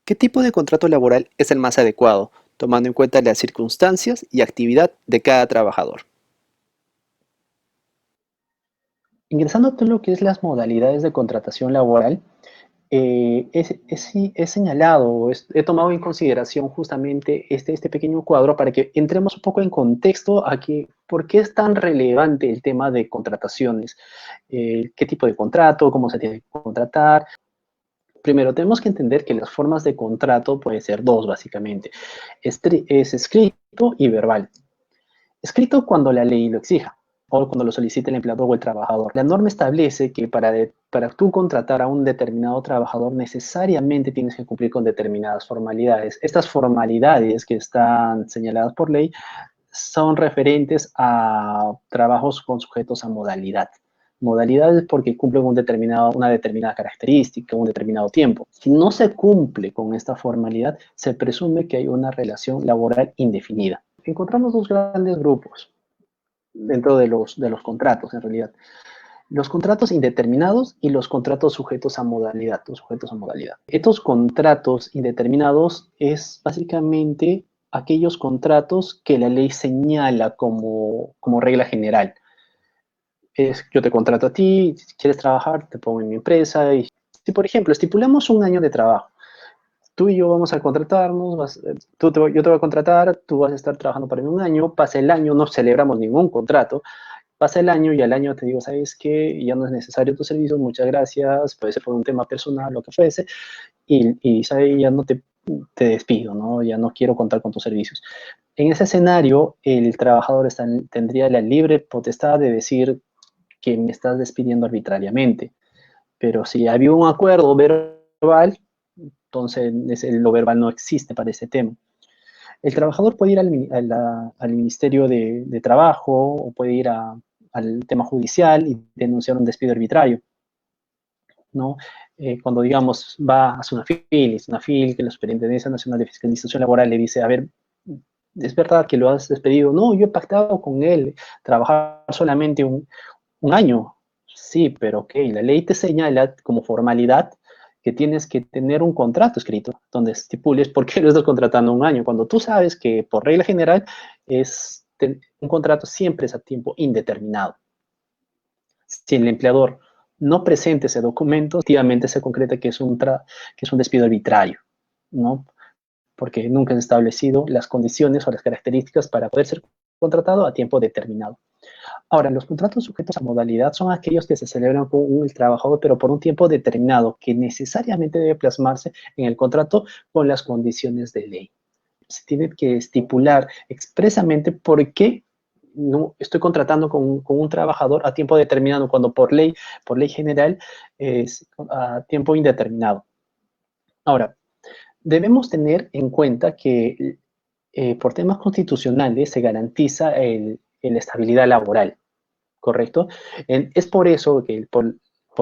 ¿Qué tipo de contrato laboral es el más adecuado, tomando en cuenta las circunstancias y actividad de cada trabajador? Ingresando a todo lo que es las modalidades de contratación laboral, he señalado, he tomado en consideración justamente este pequeño cuadro para que entremos un poco en contexto a por qué es tan relevante el tema de contrataciones, qué tipo de contrato, cómo se tiene que contratar. Primero, tenemos que entender que las formas de contrato pueden ser dos, básicamente. Es escrito y verbal. Escrito cuando la ley lo exija o cuando lo solicite el empleador o el trabajador. La norma establece que para tú contratar a un determinado trabajador necesariamente tienes que cumplir con determinadas formalidades. Estas formalidades que están señaladas por ley son referentes a trabajos con sujetos a modalidad. Modalidades porque cumplen una determinada característica, un determinado tiempo. Si no se cumple con esta formalidad, se presume que hay una relación laboral indefinida. Encontramos dos grandes grupos dentro de los contratos, en realidad. Los contratos indeterminados y los contratos sujetos a modalidad, o sujetos a modalidad. Estos contratos indeterminados es básicamente aquellos contratos que la ley señala como regla general. Yo te contrato a ti, si quieres trabajar, te pongo en mi empresa. Y si, por ejemplo, estipulamos un año de trabajo, tú y yo vamos a contratarnos, yo te voy a contratar, tú vas a estar trabajando para mí un año, pasa el año, no celebramos ningún contrato, pasa el año y al año te digo, ¿sabes qué? Ya no es necesario tu servicio, muchas gracias, puede ser por un tema personal, lo que fuese, y ¿sabes? Ya no te despido, ¿no? Ya no quiero contar con tus servicios. En ese escenario, el trabajador tendría la libre potestad de decir que me estás despidiendo arbitrariamente, pero si había un acuerdo verbal, entonces lo verbal no existe para ese tema. El trabajador puede ir al Ministerio de Trabajo o puede ir al tema judicial y denunciar un despido arbitrario, ¿no? Cuando, digamos, va a SUNAFIL, que la Superintendencia Nacional de Fiscalización Laboral le dice, a ver, ¿es verdad que lo has despedido? No, yo he pactado con él trabajar solamente un año. Sí, pero ok, la ley te señala como formalidad que tienes que tener un contrato escrito donde estipules por qué lo estás contratando un año, cuando tú sabes que por regla general un contrato siempre es a tiempo indeterminado. Si el empleador no presenta ese documento, efectivamente se concreta que es un despido arbitrario, ¿no? Porque nunca han establecido las condiciones o las características para poder ser contratado a tiempo determinado. Ahora, los contratos sujetos a modalidad son aquellos que se celebran con el trabajador, pero por un tiempo determinado, que necesariamente debe plasmarse en el contrato con las condiciones de ley. Se tiene que estipular expresamente por qué no estoy contratando con un trabajador a tiempo determinado, cuando por ley general es a tiempo indeterminado. Ahora, debemos tener en cuenta que por temas constitucionales se garantiza la estabilidad laboral. ¿Correcto? Es por eso que por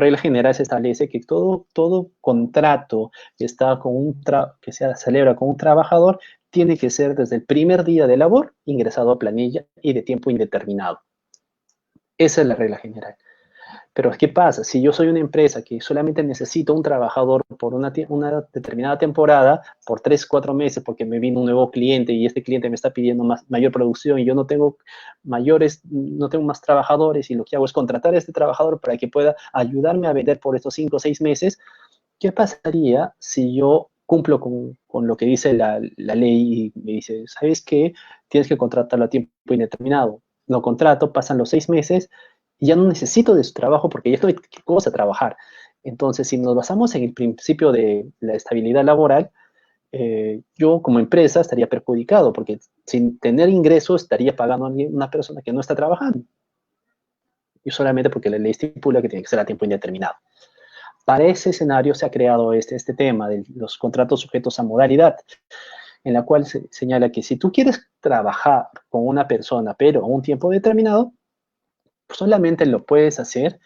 regla general se establece que todo contrato que se celebra con un trabajador tiene que ser desde el primer día de labor ingresado a planilla y de tiempo indeterminado. Esa es la regla general. Pero ¿qué pasa? Si yo soy una empresa que solamente necesito un trabajador por una determinada temporada, por 3, 4 meses, porque me vino un nuevo cliente y este cliente me está pidiendo mayor producción y yo no tengo más trabajadores y lo que hago es contratar a este trabajador para que pueda ayudarme a vender por estos 5 o 6 meses, ¿qué pasaría si yo cumplo con lo que dice la ley y me dice, ¿sabes qué? Tienes que contratarlo a tiempo indeterminado. Lo contrato, pasan los 6 meses y ya no necesito de su trabajo porque ya estoy cosa a trabajar. Entonces, si nos basamos en el principio de la estabilidad laboral, yo como empresa estaría perjudicado porque sin tener ingresos estaría pagando a una persona que no está trabajando. Y solamente porque la ley estipula que tiene que ser a tiempo indeterminado. Para ese escenario se ha creado este tema de los contratos sujetos a modalidad, en la cual se señala que si tú quieres trabajar con una persona, pero a un tiempo determinado, pues solamente lo puedes hacer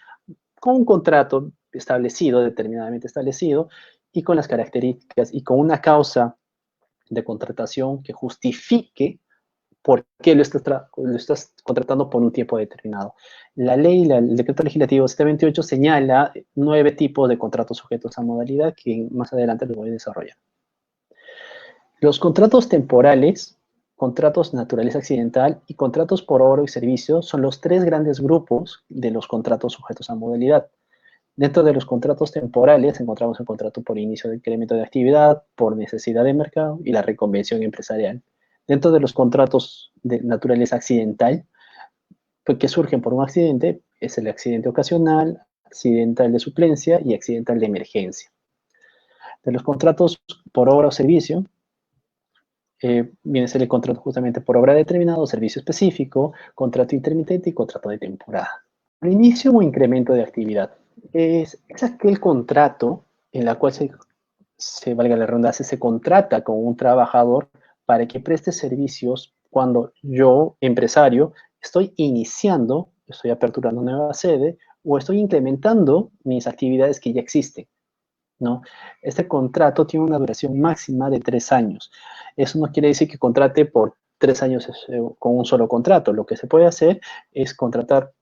con un contrato establecido, determinadamente establecido, y con las características y con una causa de contratación que justifique por qué lo estás contratando por un tiempo determinado. La ley, el decreto legislativo 728 señala 9 tipos de contratos sujetos a modalidad que más adelante los voy a desarrollar. Los contratos temporales, contratos naturaleza accidental y contratos por obra y servicio son los tres grandes grupos de los contratos sujetos a modalidad. Dentro de los contratos temporales encontramos el contrato por inicio de incremento de actividad, por necesidad de mercado y la reconvención empresarial. Dentro de los contratos de naturaleza accidental, que surgen por un accidente, es el accidente ocasional, accidental de suplencia y accidental de emergencia. De los contratos por obra o servicio, viene a ser el contrato justamente por obra determinada o servicio específico, contrato intermitente y contrato de temporada. El inicio o incremento de actividad es aquel contrato en la cual valga la redundancia, se contrata con un trabajador para que preste servicios cuando yo, empresario, estoy iniciando, estoy aperturando una nueva sede o estoy incrementando mis actividades que ya existen, ¿no? Este contrato tiene una duración máxima de 3 años. Eso no quiere decir que contrate por 3 años con un solo contrato. Lo que se puede hacer es contratar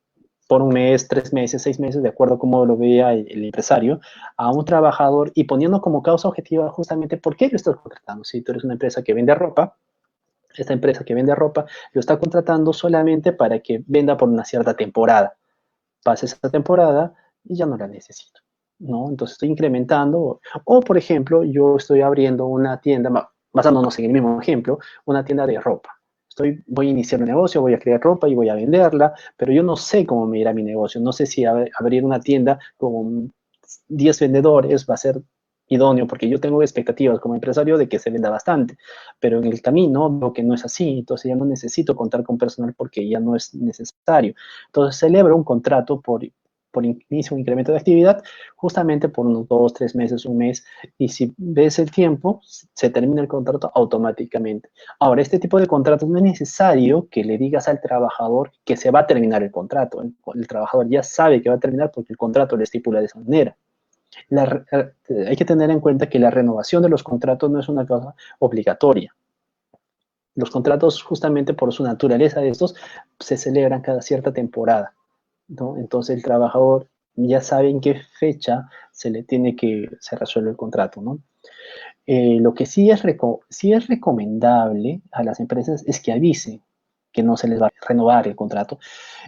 por un mes, 3 meses, 6 meses, de acuerdo a cómo lo vea el empresario, a un trabajador y poniendo como causa objetiva justamente por qué lo estás contratando. Si tú eres una empresa que vende ropa, esta empresa que vende ropa lo está contratando solamente para que venda por una cierta temporada. Pasa esa temporada y ya no la necesito, ¿no? Entonces estoy incrementando. O, por ejemplo, yo estoy abriendo una tienda, basándonos en el mismo ejemplo, una tienda de ropa. Voy a iniciar un negocio, voy a crear ropa y voy a venderla, pero yo no sé cómo me irá mi negocio. No sé si abrir una tienda con 10 vendedores va a ser idóneo, porque yo tengo expectativas como empresario de que se venda bastante, pero en el camino veo que no es así, entonces ya no necesito contar con personal porque ya no es necesario. Entonces celebro un contrato por inicio o incremento de actividad, justamente por unos 2, 3 meses, un mes, y si ves el tiempo, se termina el contrato automáticamente. Ahora, este tipo de contratos no es necesario que le digas al trabajador que se va a terminar el contrato. El trabajador ya sabe que va a terminar porque el contrato le estipula de esa manera. Hay que tener en cuenta que la renovación de los contratos no es una cosa obligatoria. Los contratos, justamente por su naturaleza de estos, se celebran cada cierta temporada, ¿no? Entonces el trabajador ya sabe en qué fecha se resuelve el contrato, ¿no? Lo que sí es recomendable a las empresas es que avisen que no se les va a renovar el contrato.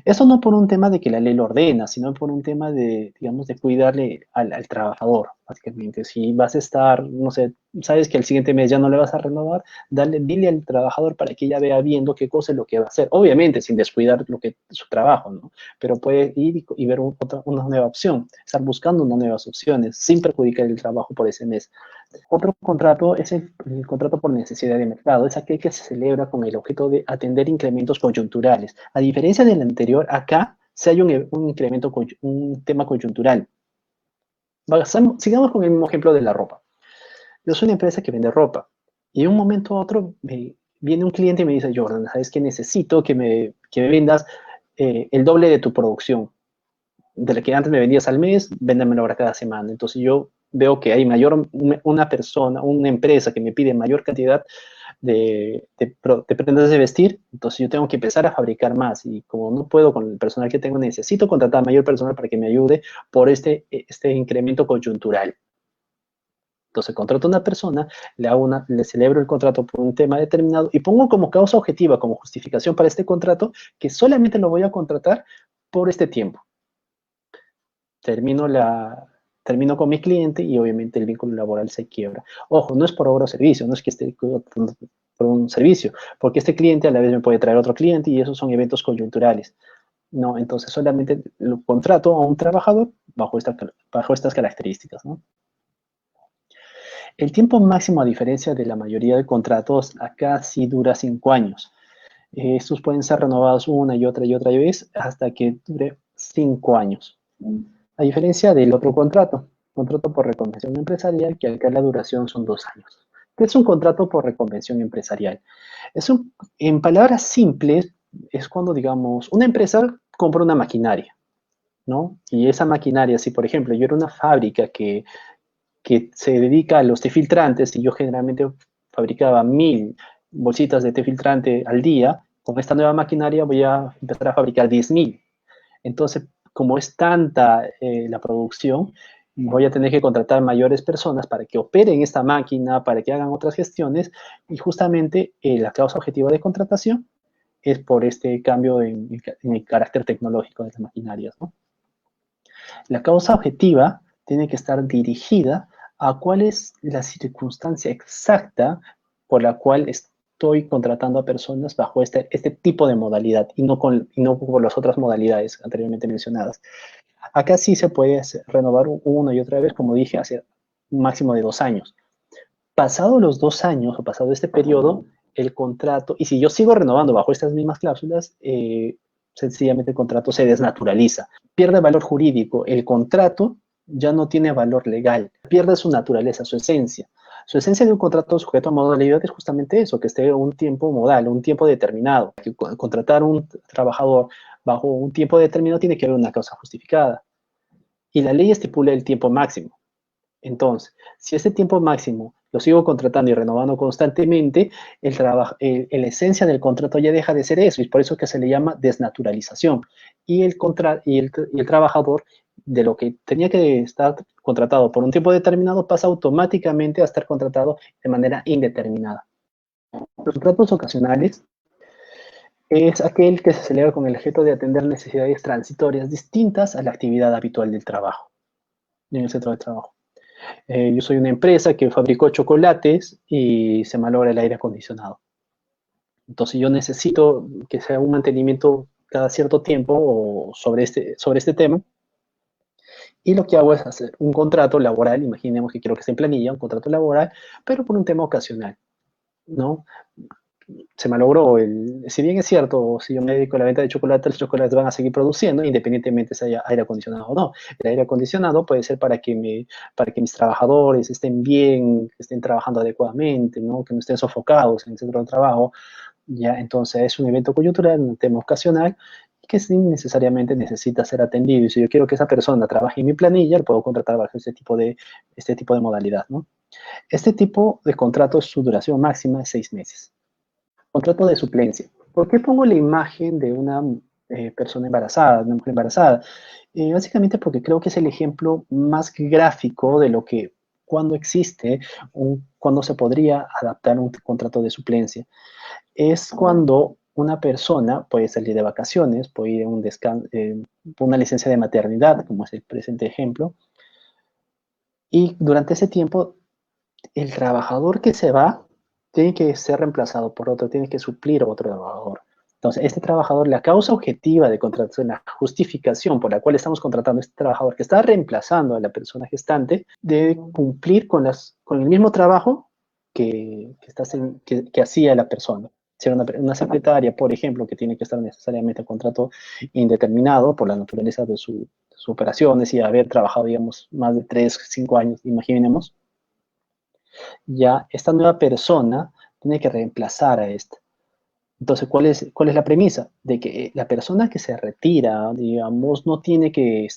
Eso no por un tema de que la ley lo ordena, sino por un tema de, digamos, de cuidarle al trabajador, básicamente. Si vas a estar, no sé, sabes que el siguiente mes ya no le vas a renovar, dile al trabajador para que ella vea viendo qué cosa es lo que va a hacer. Obviamente, sin descuidar su trabajo, ¿no? Pero puede ir y ver una nueva opción, estar buscando unas nuevas opciones, sin perjudicar el trabajo por ese mes. Otro contrato es el contrato por necesidad de mercado. Es aquel que se celebra con el objeto de atender incrementos coyunturales. A diferencia del anterior, acá se hay un incremento, un tema coyuntural. Sigamos con el mismo ejemplo de la ropa. Yo soy una empresa que vende ropa y de un momento a otro viene un cliente y me dice, Jordan, ¿sabes qué? Necesito que me vendas el doble de tu producción. De la que antes me vendías al mes, véndemelo ahora cada semana. Entonces yo veo que hay una empresa que me pide mayor cantidad de prendas de vestir, entonces yo tengo que empezar a fabricar más y como no puedo con el personal que tengo, necesito contratar mayor personal para que me ayude por este incremento coyuntural. Entonces contrato a una persona, le celebro el contrato por un tema determinado y pongo como causa objetiva, como justificación para este contrato, que solamente lo voy a contratar por este tiempo. Termino con mi cliente y obviamente el vínculo laboral se quiebra. Ojo, no es por obra o servicio, no es que esté por un servicio, porque este cliente a la vez me puede traer otro cliente y esos son eventos coyunturales. No, entonces solamente lo contrato a un trabajador bajo estas características, ¿no? El tiempo máximo, a diferencia de la mayoría de contratos, acá sí dura 5 años. Estos pueden ser renovados una y otra vez hasta que dure 5 años. A diferencia del otro contrato por reconvención empresarial, que acá la duración son 2 años. ¿Qué es un contrato por reconvención empresarial? En palabras simples, es cuando, digamos, una empresa compra una maquinaria, ¿no? Y esa maquinaria, si por ejemplo yo era una fábrica que se dedica a los té filtrantes y yo generalmente fabricaba 1000 bolsitas de té filtrante al día, con esta nueva maquinaria voy a empezar a fabricar 10.000. Entonces, como es tanta la producción, voy a tener que contratar mayores personas para que operen esta máquina, para que hagan otras gestiones, y justamente la causa objetiva de contratación es por este cambio en el carácter tecnológico de las maquinarias, ¿no? La causa objetiva tiene que estar dirigida a cuál es la circunstancia exacta por la cual estoy contratando a personas bajo este tipo de modalidad y no por las otras modalidades anteriormente mencionadas. Acá sí se puede renovar una y otra vez, como dije, hace un máximo de 2 años. Pasado los 2 años o pasado este periodo, el contrato, y si yo sigo renovando bajo estas mismas cláusulas, sencillamente el contrato se desnaturaliza. Pierde valor jurídico. El contrato ya no tiene valor legal. Pierde su naturaleza, su esencia. Su esencia de un contrato sujeto a modalidad es justamente eso, que esté un tiempo modal, un tiempo determinado. Que contratar a un trabajador bajo un tiempo determinado tiene que haber una causa justificada. Y la ley estipula el tiempo máximo. Entonces, si ese tiempo máximo lo sigo contratando y renovando constantemente, la esencia del contrato ya deja de ser eso, y es por eso que se le llama desnaturalización. Y el trabajador, de lo que tenía que estar contratado por un tiempo determinado, pasa automáticamente a estar contratado de manera indeterminada. Los contratos ocasionales es aquel que se celebra con el objeto de atender necesidades transitorias distintas a la actividad habitual del trabajo, en el centro de trabajo. Yo soy una empresa que fabricó chocolates y se malogra el aire acondicionado. Entonces yo necesito que sea un mantenimiento cada cierto tiempo o sobre este tema. Y lo que hago es hacer un contrato laboral, imaginemos que quiero que esté en planilla, un contrato laboral, pero por un tema ocasional, ¿no? Se malogró. Si bien es cierto, si yo me dedico a la venta de chocolate, los chocolates van a seguir produciendo, independientemente si haya aire acondicionado o no. El aire acondicionado puede ser para que mis trabajadores estén bien, que estén trabajando adecuadamente, ¿no? Que no estén sofocados en el centro de trabajo. Ya, entonces es un evento coyuntural, un tema ocasional, que sí necesariamente necesita ser atendido. Y si yo quiero que esa persona trabaje en mi planilla, puedo contratar bajo este tipo de modalidad, ¿no? Este tipo de contrato, su duración máxima es 6 meses. Contrato de suplencia. ¿Por qué pongo la imagen de una persona embarazada, de una mujer embarazada? Básicamente porque creo que es el ejemplo más gráfico de lo que cuando existe, cuando se podría adaptar un contrato de suplencia. Es cuando una persona puede salir de vacaciones, puede ir a una licencia de maternidad, como es el presente ejemplo, y durante ese tiempo el trabajador que se va tiene que ser reemplazado por otro, tiene que suplir a otro trabajador. Entonces, este trabajador, la causa objetiva de contratación, la justificación por la cual estamos contratando a este trabajador que está reemplazando a la persona gestante, debe cumplir con el mismo trabajo que hacía la persona. Si era una secretaria, por ejemplo, que tiene que estar necesariamente en contrato indeterminado por la naturaleza de sus operaciones y haber trabajado, digamos, más de 3, 5 años, imaginemos, ya esta nueva persona tiene que reemplazar a esta. Entonces, ¿cuál es la premisa? De que la persona que se retira, digamos, no tiene que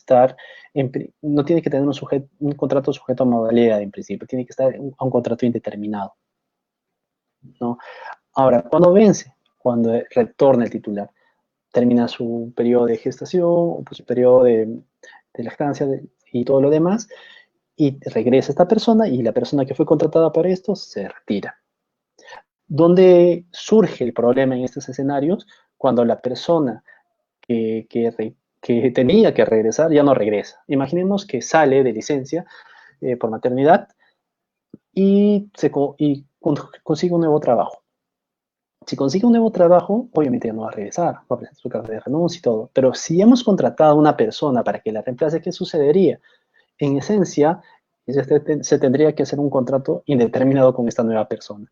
tener un contrato sujeto a modalidad en principio, tiene que estar a un contrato indeterminado, ¿no? Ahora, ¿cuándo vence? Cuando retorna el titular. Termina su periodo de gestación, o su periodo de lactancia y todo lo demás, y regresa esta persona, y la persona que fue contratada para esto se retira. ¿Dónde surge el problema en estos escenarios? Cuando la persona que tenía que regresar ya no regresa. Imaginemos que sale de licencia por maternidad y consigue un nuevo trabajo. Si consigue un nuevo trabajo, obviamente ya no va a regresar, va a presentar su carta de renuncia y todo. Pero si hemos contratado a una persona para que la reemplace, ¿qué sucedería? En esencia, se tendría que hacer un contrato indeterminado con esta nueva persona,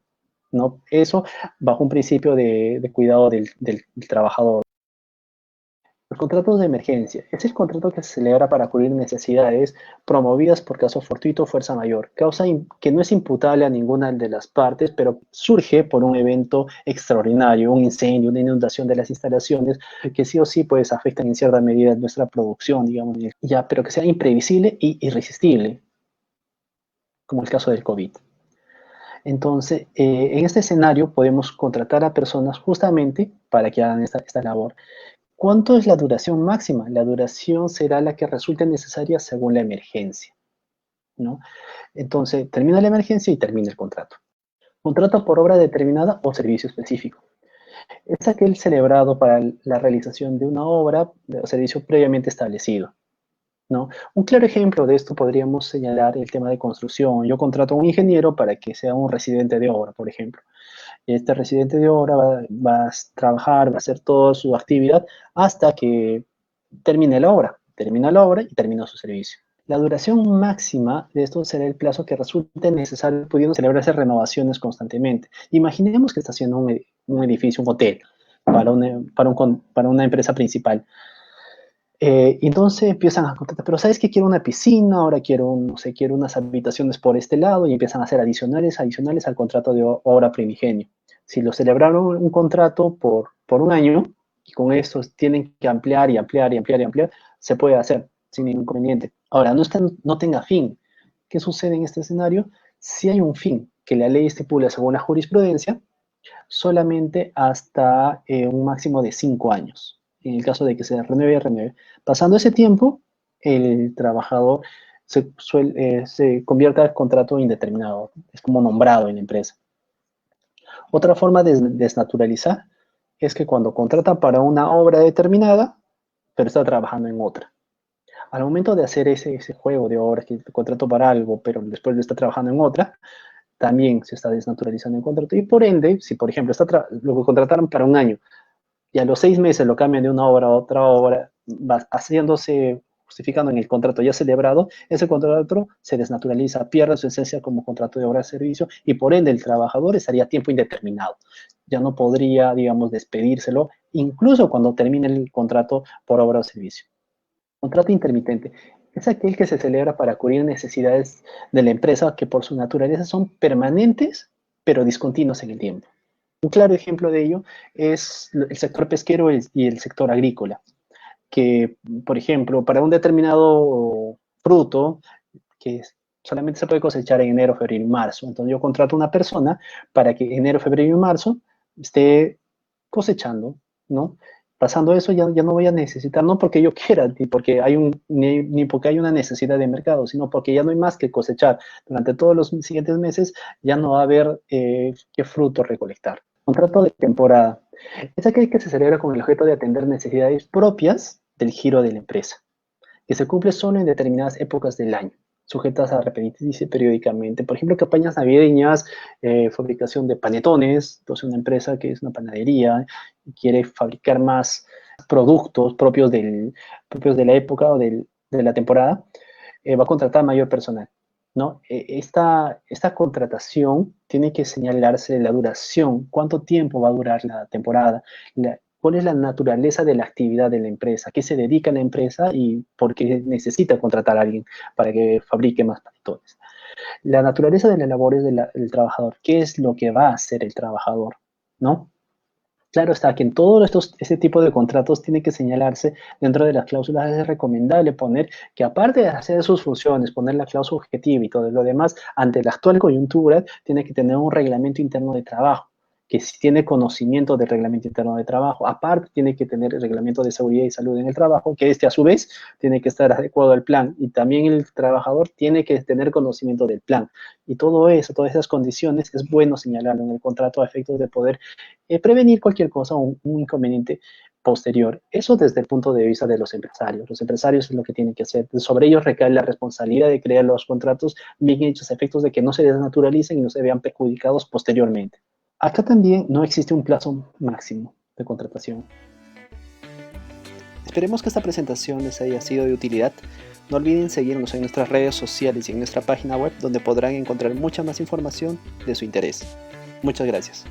¿no? Eso bajo un principio de cuidado del trabajador. Los contratos de emergencia. Es el contrato que se celebra para cubrir necesidades promovidas por caso fortuito o fuerza mayor, causa que no es imputable a ninguna de las partes, pero surge por un evento extraordinario, un incendio, una inundación de las instalaciones, que sí o sí pues afectan en cierta medida nuestra producción, digamos, ya, pero que sea imprevisible e irresistible, como el caso del COVID. Entonces, en este escenario podemos contratar a personas justamente para que hagan esta labor. ¿Cuánto es la duración máxima? La duración será la que resulte necesaria según la emergencia. ¿no? Entonces, termina la emergencia y termina el contrato. Contrato por obra determinada o servicio específico. Es aquel celebrado para la realización de una obra o servicio previamente establecido, ¿no? Un claro ejemplo de esto podríamos señalar el tema de construcción. Yo contrato a un ingeniero para que sea un residente de obra, por ejemplo. Este residente de obra va a trabajar, va a hacer toda su actividad hasta que termine la obra. Termina la obra y termina su servicio. La duración máxima de esto será el plazo que resulte necesario, pudiendo celebrarse renovaciones constantemente. Imaginemos que está haciendo un edificio, un hotel, para una empresa principal. Entonces empiezan a contratar, pero ¿sabes qué? Quiero una piscina, ahora quiero, no sé, quiero unas habitaciones por este lado, y empiezan a hacer adicionales al contrato de obra primigenio. Si lo celebraron un contrato por un año, y con esto tienen que ampliar y ampliar y ampliar y ampliar, se puede hacer sin ningún inconveniente. Ahora, no tenga fin. ¿Qué sucede en este escenario? Si hay un fin que la ley estipula según la jurisprudencia, solamente hasta un máximo de 5 años, en el caso de que se renueve y renueve. Pasando ese tiempo, el trabajador se convierte al contrato indeterminado, es como nombrado en la empresa. Otra forma de desnaturalizar es que cuando contratan para una obra determinada, pero está trabajando en otra. Al momento de hacer ese juego de obras que contrato para algo, pero después está trabajando en otra, también se está desnaturalizando el contrato. Y por ende, si por ejemplo lo contrataron para un año y a los 6 meses lo cambian de una obra a otra obra, va haciéndose, justificando en el contrato ya celebrado, ese contrato se desnaturaliza, pierde su esencia como contrato de obra de servicio, y por ende el trabajador estaría a tiempo indeterminado. Ya no podría, digamos, despedírselo, incluso cuando termine el contrato por obra o servicio. Contrato intermitente es aquel que se celebra para cubrir necesidades de la empresa que por su naturaleza son permanentes, pero discontinuos en el tiempo. Un claro ejemplo de ello es el sector pesquero y el sector agrícola, que, por ejemplo, para un determinado fruto, que solamente se puede cosechar en enero, febrero y marzo. Entonces yo contrato a una persona para que enero, febrero y marzo esté cosechando, ¿no? Pasando eso ya no voy a necesitar, no porque yo quiera, ni porque hay una necesidad de mercado, sino porque ya no hay más que cosechar. Durante todos los siguientes meses ya no va a haber qué fruto recolectar. Contrato de temporada. Es aquel que se celebra con el objeto de atender necesidades propias del giro de la empresa, que se cumple solo en determinadas épocas del año, sujetas a repetirse periódicamente. Por ejemplo, campañas navideñas, fabricación de panetones. Entonces, una empresa que es una panadería y quiere fabricar más productos propios de la época o de la temporada, va a contratar mayor personal, ¿no? Esta contratación tiene que señalarse la duración, cuánto tiempo va a durar la temporada, cuál es la naturaleza de la actividad de la empresa, a qué se dedica la empresa y por qué necesita contratar a alguien para que fabrique más panetones. La naturaleza de las labores del trabajador, qué es lo que va a hacer el trabajador, ¿no? Claro está que en todos este tipo de contratos tiene que señalarse dentro de las cláusulas. Es recomendable poner que, aparte de hacer sus funciones, poner la cláusula objetiva y todo lo demás, ante la actual coyuntura, tiene que tener un reglamento interno de trabajo, que si tiene conocimiento del reglamento interno de trabajo, aparte tiene que tener el reglamento de seguridad y salud en el trabajo, que a su vez tiene que estar adecuado al plan, y también el trabajador tiene que tener conocimiento del plan. Y todo eso, todas esas condiciones, es bueno señalarlo en el contrato a efectos de poder prevenir cualquier cosa o un inconveniente posterior. Eso desde el punto de vista de los empresarios. Los empresarios es lo que tienen que hacer. Sobre ellos recae la responsabilidad de crear los contratos bien hechos a efectos de que no se desnaturalicen y no se vean perjudicados posteriormente. Acá también no existe un plazo máximo de contratación. Esperemos que esta presentación les haya sido de utilidad. No olviden seguirnos en nuestras redes sociales y en nuestra página web, donde podrán encontrar mucha más información de su interés. Muchas gracias.